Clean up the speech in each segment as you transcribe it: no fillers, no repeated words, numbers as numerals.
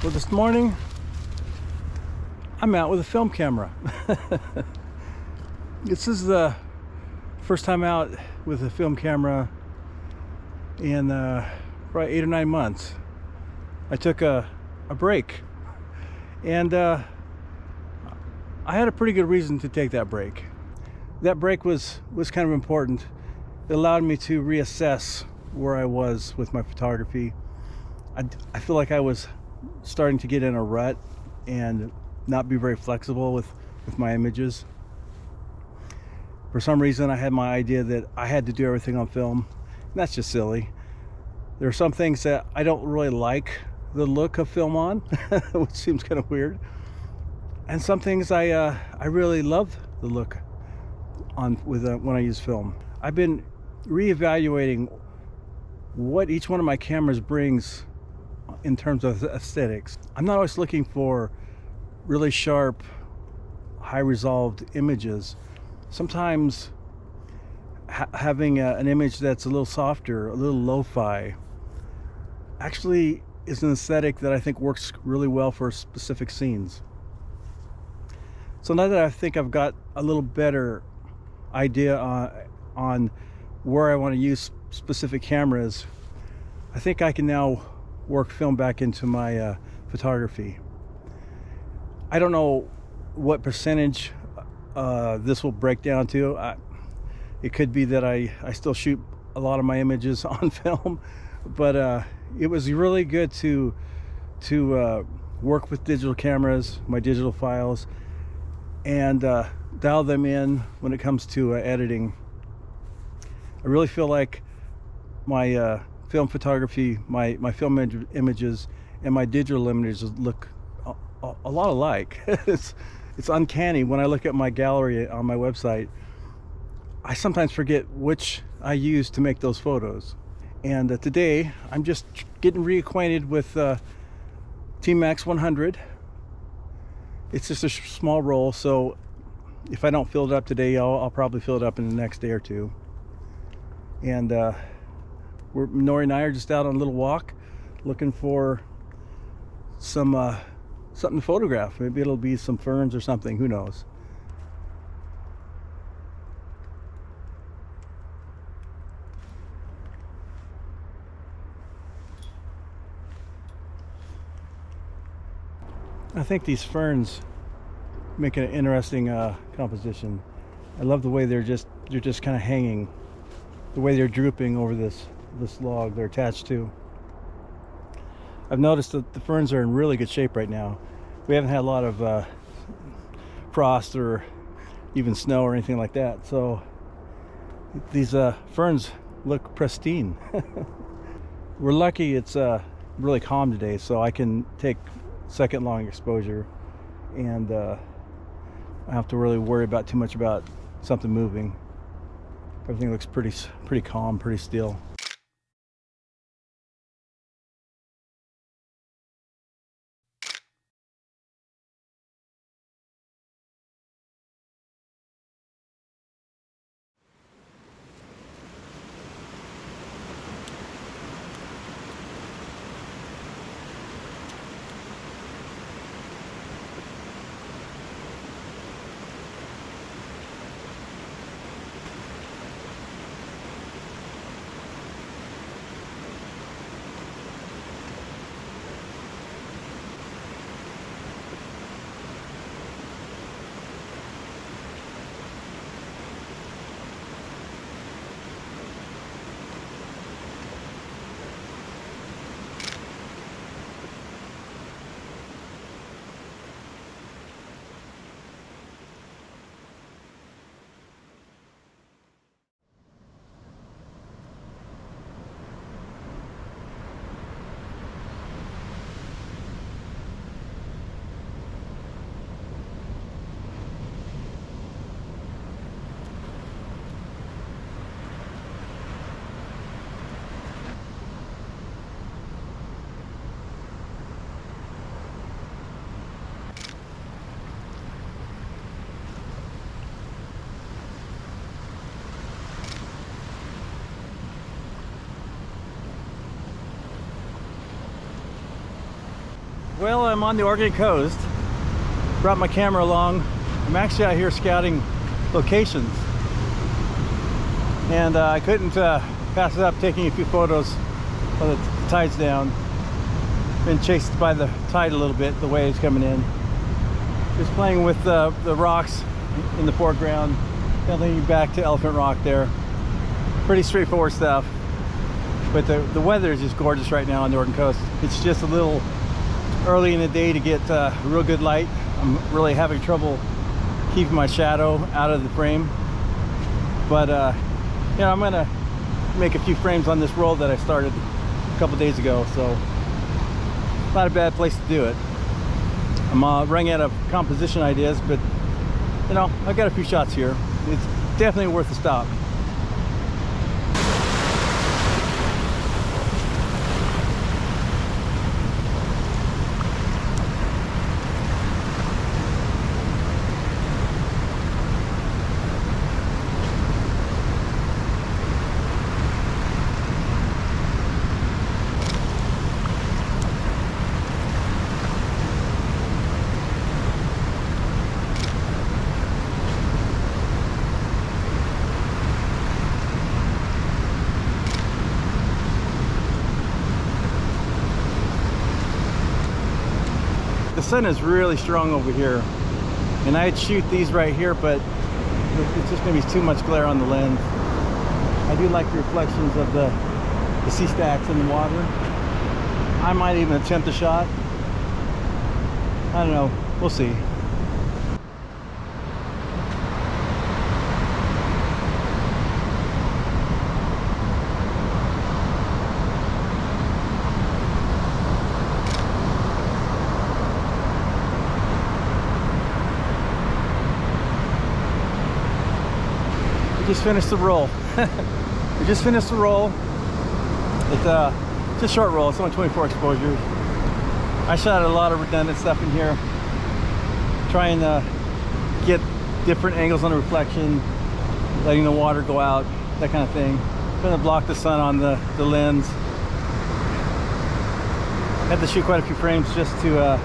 So this morning, I'm out with a film camera. This is the first time out with a film camera in probably 8 or 9 months. I took a break, and I had a pretty good reason to take that break. That break was kind of important. It allowed me to reassess where I was with my photography. I feel like I was starting to get in a rut and not be very flexible with my images. For some reason, I had my idea that I had to do everything on film. And that's just silly. There are some things that I don't really like the look of film on, which seems kind of weird. And some things I really love the look on when I use film. I've been reevaluating what each one of my cameras brings in terms of aesthetics. I'm not always looking for really sharp, high resolved images. Sometimes having an image that's a little softer, a little lo-fi, actually is an aesthetic that I think works really well for specific scenes. So now that I think I've got a little better idea on where I want to use specific cameras, I think I can now work film back into my photography. I don't know what percentage this will break down to. It could be that I still shoot a lot of my images on film, but it was really good to work with digital cameras, my digital files, and dial them in when it comes to editing. I really feel like my film photography, my film images and my digital images look a lot alike. It's uncanny. When I look at my gallery on my website, I sometimes forget which I used to make those photos. And today I'm just getting reacquainted with T-Max 100. It's just a small roll, so if I don't fill it up today, I'll probably fill it up in the next day or two. And Nori and I are just out on a little walk looking for some something to photograph. Maybe it'll be some ferns or something, who knows. I think these ferns make an interesting composition. I love the way they're just kind of hanging, the way they're drooping over this log they're attached to. I've noticed that the ferns are in really good shape right now. We haven't had a lot of frost or even snow or anything like that, so these ferns look pristine. We're lucky it's really calm today, so I can take second long exposure, and I don't have to really worry about too much about something moving. Everything looks pretty calm, pretty still. Well, I'm on the Oregon coast. Brought my camera along. I'm actually out here scouting locations. And I couldn't pass it up taking a few photos while the tide's down. Been chased by the tide a little bit, the waves coming in. Just playing with the rocks in the foreground. Kind of leaning back to Elephant Rock there. Pretty straightforward stuff. But the weather is just gorgeous right now on the Oregon coast. It's just a little early in the day to get real good light. I'm really having trouble keeping my shadow out of the frame. But you know, I'm gonna make a few frames on this roll that I started a couple days ago, so not a bad place to do it. I'm running out of composition ideas, but you know, I've got a few shots here. It's definitely worth a stop. The sun is really strong over here, and I'd shoot these right here, but it's just gonna be too much glare on the lens. I do like the reflections of the sea stacks in the water. I might even attempt a shot. I don't know, we'll see. Just finished the roll. We just finished the roll. It's a short roll. It's only 24 exposures. I shot a lot of redundant stuff in here, trying to get different angles on the reflection, letting the water go out, that kind of thing. Trying to block the sun on the lens. Had to shoot quite a few frames just to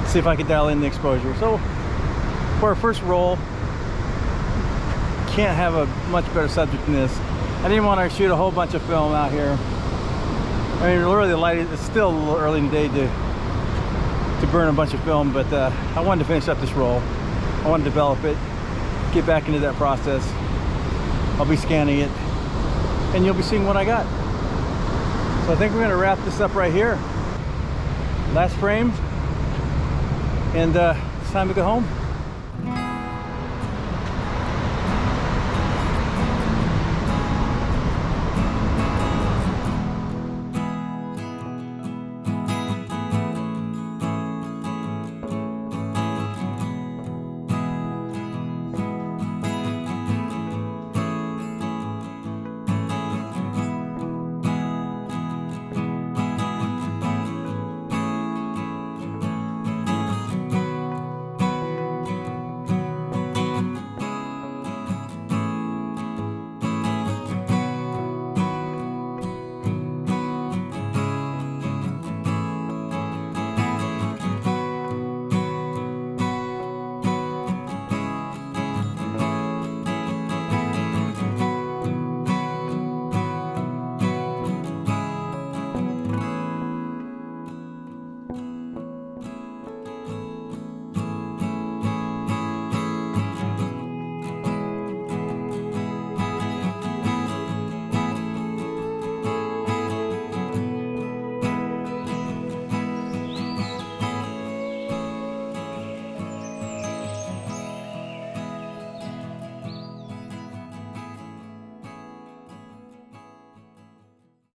see if I could dial in the exposure. So for our first roll, can't have a much better subject than this. I didn't want to shoot a whole bunch of film out here. I mean, really the light, it's still a little early in the day to burn a bunch of film, but I wanted to finish up this roll. I wanted to develop it, get back into that process. I'll be scanning it, and you'll be seeing what I got. So I think we're gonna wrap this up right here. Last frame, and it's time to go home.